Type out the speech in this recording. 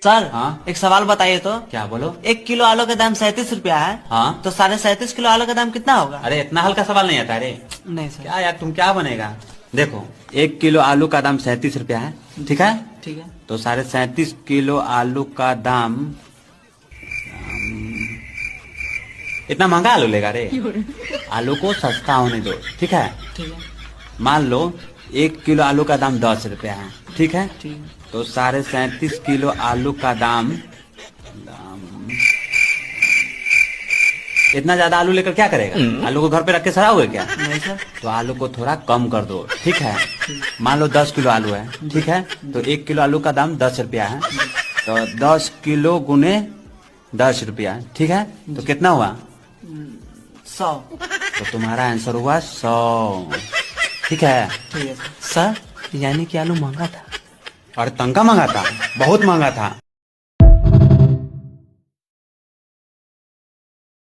Sir हाँ? एक सवाल बताइए तो। क्या बोलो? 1 किलो आलू का दाम 37 रुपया है। हाँ? तो 37.5 किलो आलू का दाम कितना होगा? अरे इतना हल्का सवाल नहीं आता रे। नहीं सर। क्या यार तुम क्या बनेगा? देखो 1 किलो आलू का दाम 37 रुपया है, ठीक है? ठीक है। तो 37.5 किलो आलू का दाम इतना महंगा आलू लेगा रे? आलू को सस्ता होने दो, ठीक है? ठीक है। मान लो 1 किलो आलू का दाम 10 रुपया है, ठीक है? ठीक है। तो 37.5 किलो आलू का दाम इतना ज्यादा आलू लेकर क्या करेगा? आलू को घर पे रख के सड़ाओगे क्या? नहीं सर। तो आलू को थोड़ा कम कर दो, ठीक है? मान लो 10 किलो आलू है, ठीक है? तो 1 किलो आलू का दाम 10 रुपया है, तो 10 किलो गुने 10 रुपया, ठीक है? तो कितना हुआ? 100। तो तुम्हारा आंसर हुआ 100, ठीक है? ठीक है सर। यानी कि आलू महंगा था। और तंका महंगा था, बहुत महंगा था।